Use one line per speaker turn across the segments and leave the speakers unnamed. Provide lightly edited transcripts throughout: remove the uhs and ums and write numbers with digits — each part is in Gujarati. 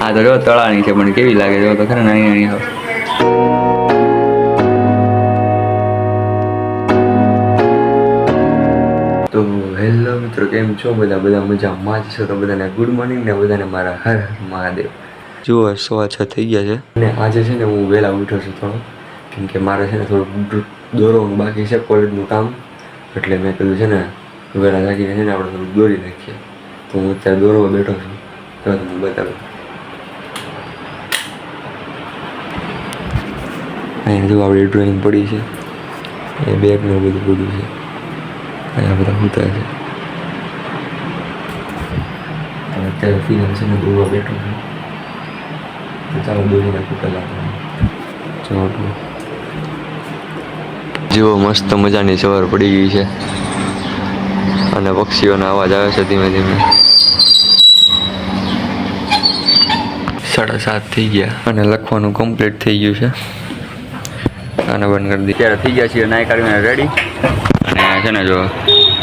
આ તો જો તળાની છે પણ કેવી લાગે જો તો ખરે નાની નાની હોય. તો હેલો મિત્રો, કેમ છો બધા મજામાં જ છો? તો બધાને ગુડ મોર્નિંગ ને બધાને મારા હર મહાદેવ. જુઓ 6:06 થઈ ગયા છે અને આજે છે ને હું વહેલા ઉઠ્યો છું થોડો, કેમ કે મારે છે ને થોડું દોરવાનું બાકી છે કોલેજનું કામ, એટલે મેં કીધું છે ને વહેલા જાગીને છે ને આપણે થોડું દોરી નાખીએ. તો હું અત્યારે દોરવા બેઠો છું, તો તમને બતાવું. અહીંયા જો આપણી ડ્રોઈંગ પડી છે, એ બેગનું બધું પડ્યું છે, અહીંયા બધા ઉતાર છે. અત્યારે ફિલ્મ છે ને દોરવા બેઠો છું, તો ચાલો દોરી નાખું પહેલાં. જુઓ મસ્ત મજાની સવાર પડી ગઈ છે અને પક્ષીઓનો અવાજ આવે છે ધીમે ધીમે. 7:30 થઈ ગયા અને લખવાનું કમ્પ્લીટ થઈ ગયું છે. આને બંધ કરી દીધી. ત્યારે થઈ ગયા છીએ નાઈ કાઢીને રેડી, અને છે ને જો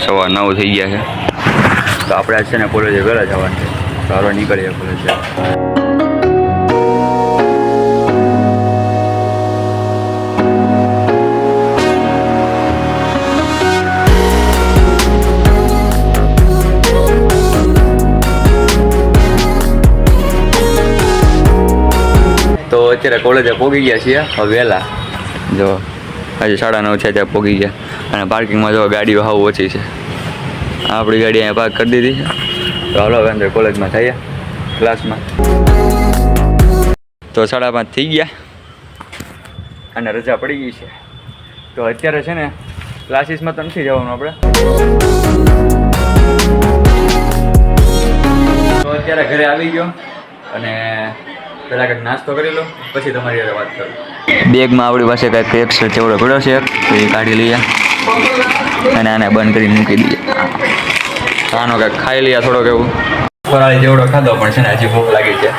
9:15 થઈ ગયા છે. તો આપણે આજ છે ને કોલેજે વહેલા જવાનું છે, તો હાલો નીકળીએ કોલેજે. તો અત્યારે કોલેજે પહોંચી ગયા છીએ વહેલા. જો આજે 9:30 છે ત્યાં પહોંચી ગયા, અને પાર્કિંગમાં જો ગાડીઓ હાવ ઓછી છે. આપણી ગાડી અહીંયા પાર્ક કરી દીધી છે. તો હાલો હવે અંદર કોલેજમાં થઈએ ક્લાસમાં. તો 5:30 થઈ ગયા અને રજા પડી ગઈ છે. તો અત્યારે છે ને ક્લાસીસમાં તો નથી જવાનું આપણે. તો અત્યારે ઘરે આવી ગયો અને પહેલાં કંઈક નાસ્તો કરી લો, પછી તમારી સાથે વાત કરું. બેગમાં આપણી પાસે કંઈક એક્સ્ટ્રા ચેવડો પડ્યો છે, તો એ કાઢી લઈએ અને આને બંધ કરીને મૂકી દઈએ. આનો કંઈક ખાઈ લઈએ થોડોક એવું. ફરાળી જેવડો ખાધો પણ છે ને હજી ભૂખ લાગી છે,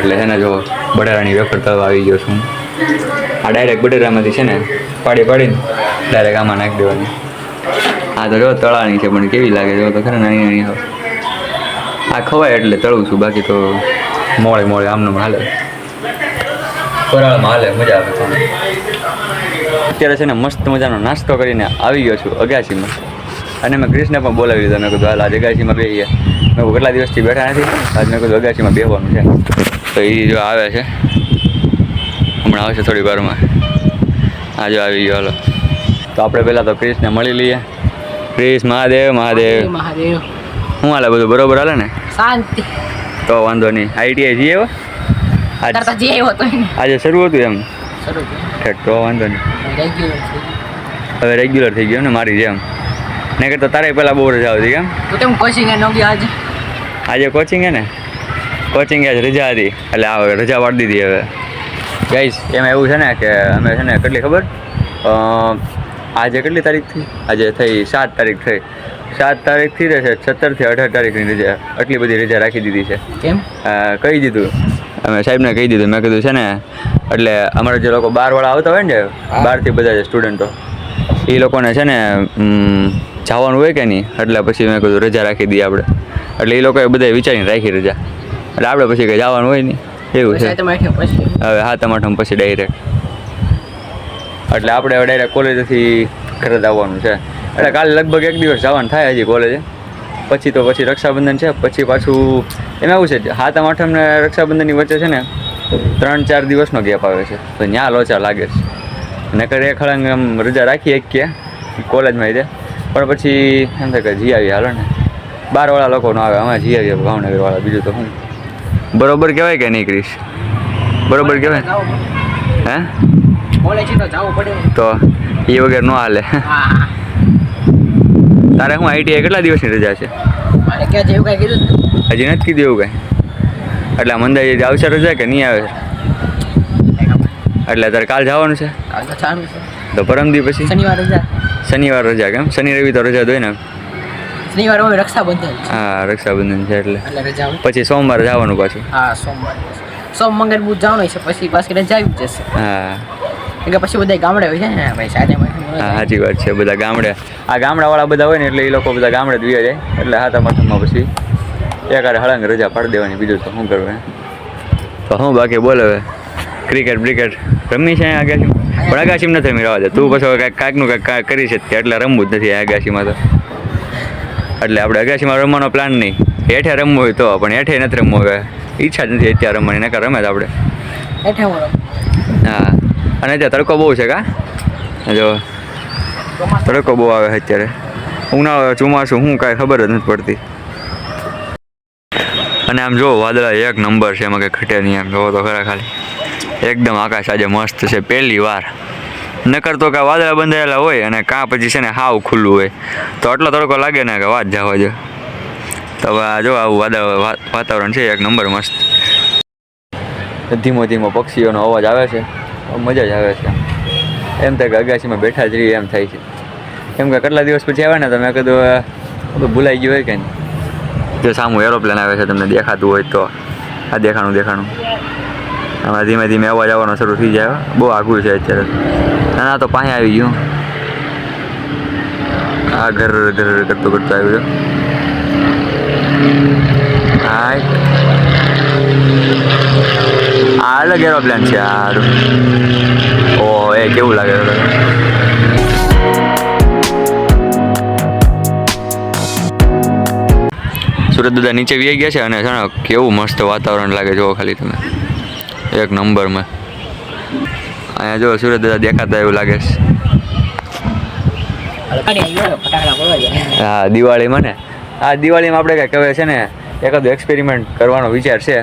એટલે છે ને જો બટેરાની વેફર તળવા આવી ગયો છું. આ ડાયરેક્ટ બટેરામાંથી છે ને પાડીને ડાયરેક્ટ આમાં નાખી દેવાની. આ તો જો તળાની છે પણ કેવી લાગે જો તો ખરે નાની નાની હોય. આ ખવાય એટલે તળું છું, બાકી તો મોડે આમનું હાલે, ફરાળમાં હાલે, મજા આવે છે. અત્યારે છે ને મસ્ત મજાનો નાસ્તો કરીને આવી ગયો છું અગાસીમાં, અને મેં ક્રિશને પણ બોલાવી દીધો. મેં કીધું હાલ આજે અગાસીમાં બેસીએ. મેં કેટલા દિવસથી બેઠા નથી, આજ મેં કીધું અગાસીમાં બેસવાનું છે. તો એ જો આવે છે, હમણાં આવશે થોડી વારમાં. આ જો આવી ગયો. હાલો તો આપણે પહેલાં તો ક્રિશને મળી લઈએ. ક્રિશ, મહાદેવ. શું હાલે? બધું બરોબર હાલે ને?
શાંતિ.
તો વાંધો નહીં. ITI જઈએ આજે શરૂ હતું એમ? તો વાંધો નહીં, હવે રેગ્યુલર થઈ ગયો ને મારી જેમ. નહીં કરતો તારે પહેલાં બહુ રજા આવતી કેમ? આજે કોચિંગ હે ને, કોચિંગ આજ રજા હતી એટલે આ રજા પાડી દીધી. હવે ગાઈસ એમાં એવું છે ને કે અમે છે ને કેટલી ખબર, આજે કેટલી તારીખ થઈ? આજે થઈ 7 તારીખ થઈ. 7 તારીખથી રહેશે 17 થી 18 તારીખની રજા. આટલી બધી રજા રાખી દીધી છે. કેમ? કહી દીધું અમે સાહેબને, કહી દીધું. મેં કીધું છે ને એટલે અમારે જે લોકો 12 આવતા હોય ને, 12થી બધા જે સ્ટુડન્ટો, એ લોકોને છે ને જવાનું હોય કે નહીં, એટલે પછી મેં કીધું રજા રાખી દઈએ આપણે. એટલે એ લોકોએ બધાએ વિચારીને રાખી રજા, એટલે આપણે પછી કંઈ જવાનું હોય નહીં એવું છે. હવે 7-8 પછી ડાયરેક્ટ, એટલે આપણે હવે ડાયરેક્ટ કોલેજથી ઘરે જ આવવાનું છે. એટલે કાલે લગભગ 1 દિવસ જવાનું થાય હજી કોલેજે. પછી રક્ષાબંધન છે, પછી પાછું એમાં એવું છે 7-8 ને રક્ષાબંધનની વચ્ચે છે ને 3-4 દિવસનો ગેપ આવે છે, તો ત્યાં લોચા લાગે છે. નકર એક ખળંગ આમ રજા રાખીએ એક કે કોલેજમાં રીતે, પણ પછી એમ થાય કે જી આવીએ હાલો ને. 12 લોકો ન આવે, અમે જી આવીએ ભાવનગરવાળા. બીજું તો શું બરોબર કહેવાય કે નહીં ક્રિશ? બરોબર કહેવાય હે? તો એ વગર ન હાલે. તારે શું ITI કેટલા દિવસની રજા છે? હજી નથી કીધું એવું કાંઈ? એટલે મંદાજી આવશે રજા કે નહીં આવે? એટલે તારે કાલ જવાનું છે? તો પરમદી પછી શનિવાર રજા કેમ? શનિ રવિ તો રજા દોય ને. રક્ષાબંધન. હા રક્ષાબંધન છે એટલે પછી સોમવારે જવાનું પાછું.
સોમ મંગળ બુધ જવાનું છે, પછી પાછી રજા આવી જશે.
હા
એટલે પછી બધા ગામડે હોય છે ને ભાઈ સાથે.
હા સાચી વાત છે. બધા ગામડે, આ ગામડાવાળા બધા હોય ને એટલે એ લોકો બધા ગામડે જ વ્યા જાય. એટલે 7-8 પછી એકારે હળંગ રજા પાડી દેવાની. બીજું તો શું કરવું? તો હું બાકી બોલ હવે ક્રિકેટ બ્રિકેટ રમી છે અગાસી પણ અગાસીમાં નથી રમી રવા દે તું પછી કાંઈકનું કાંઈક કરી છે એટલે રમવું જ નથી અગાસીમાં તો એટલે આપણે અગાસીમાં રમવાનો પ્લાન નહીં હેઠે રમવું હોય તો પણ હેઠે નથી રમવું હવે ઈચ્છા જ નથી અત્યારે રમવાની નકર રમે જ આપણે
હેઠે હું રમું.
હા અને અત્યારે તડકો બહુ છે કા જો તડકો બહુ આવે છે અત્યારે ઉનાળો ચોમાસું શું કાંઈ ખબર જ નથી પડતી અને આમ જો વાદળા એક નંબર છે એમાં કંઈ ઘટે નહીં એમ જોવો તો ખરા ખાલી એકદમ આકાશ આજે મસ્ત છે પહેલી વાર નકર તો કાં વાદળા બંધાયેલા હોય અને કાં પછી છે ને હાવ ખુલ્લું હોય તો આટલો તડકો લાગે ને કે વાત જવા જો તો હવે આ જો આવું વાતાવરણ છે એક નંબર મસ્ત ધીમો ધીમો પક્ષીઓનો અવાજ આવે છે મજા જ આવે છે એમ થાય કે અગાસીમાં બેઠા જ રહીએ એમ થાય છે કેમ કે કેટલા દિવસ પછી આવે ને તો મેં કીધું ભૂલાઈ ગયું હોય કે નહીં જો સામું એરોપ્લેન આવે છે તમને દેખાતું હોય તો આ દેખાણું હમણાં ધીમે ધીમે અવાજ આવવાનો શરૂ થઈ જાય બહુ આઘું છે અત્યારે ના તો પાસે આવી ગયું આ ઘર કરતું આવ્યું હા આ અલગ એરોપ્લેન છે આ ઓ એ કેવું લાગે સુરત દાદા નીચે વી ગયા છે અને છે ને કેવું મસ્ત વાતાવરણ લાગે જુઓ ખાલી તમે એક નંબરમાં અહીંયા જો સુરત દાદા દેખાતા એવું લાગે છે
ફટાકડા ફોડવા જાય.
હા દિવાળીમાં ને આ દિવાળીમાં આપણે કાંઈક હવે છે ને એકાદો એક્સપેરિમેન્ટ કરવાનો વિચાર છે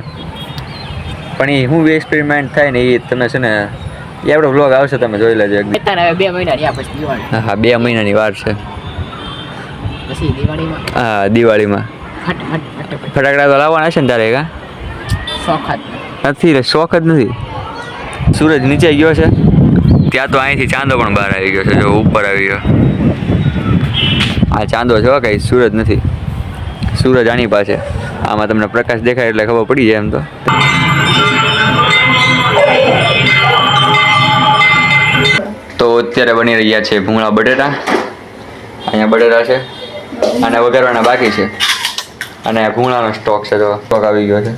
પણ એ શું એક્સપેરિમેન્ટ થાય ને એ તમે છે ને એ આપણો વ્લોગ આવશે તમે જોઈ લેજો એક દી.
અત્યારે હવે 2 મહિના રહ્યા પછી દિવાળી.
હા 2 મહિનાની વાર છે
પછી દિવાળીમાં
હા દિવાળીમાં ફટાકડા તો લાવવાના છે ને તારે કા
શોખ જ
નથી રે શોખ જ નથી સૂરજ નીચે ગયો છે ત્યાં તો અહીંથી ચાંદો પણ બહાર આવી ગયો છે જો ઉપર આવી ગયો આ ચાંદો છે કઈ સૂરજ નથી સૂરજ આની પાસે આમાં તમને પ્રકાશ દેખાય એટલે ખબર પડી જાય એમ તો અત્યારે બની રહ્યા છે ભૂંગળા બટેટા અહીંયા બટેટા છે અને વઘારવાના બાકી છે અને ભૂંગળાનો સ્ટોક છે તો સ્ટોક આવી ગયો છે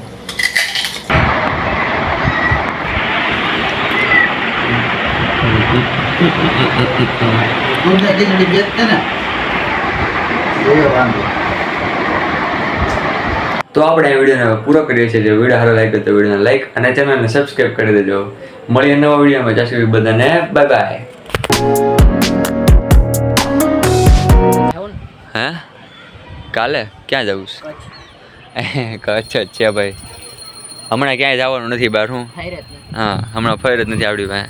તો આપણે આ વિડીયોને પૂરો કરીએ છીએ જો વિડીયો સારો લાગ્યો તો વિડીયોને લાઈક અને ચેનલને સબસ્ક્રાઈબ કરી દેજો મળીએ નવા વિડીયોમાં જ્યાં સુધી બધાને બાય બાય હે કાલે ક્યાં જવું છે કચ્છ જ છે ભાઈ હમણાં ક્યાંય જવાનું નથી બહાર હું
થાય જ નહીં.
હા હમણાં ફેર જ નથી આવડી ભાઈ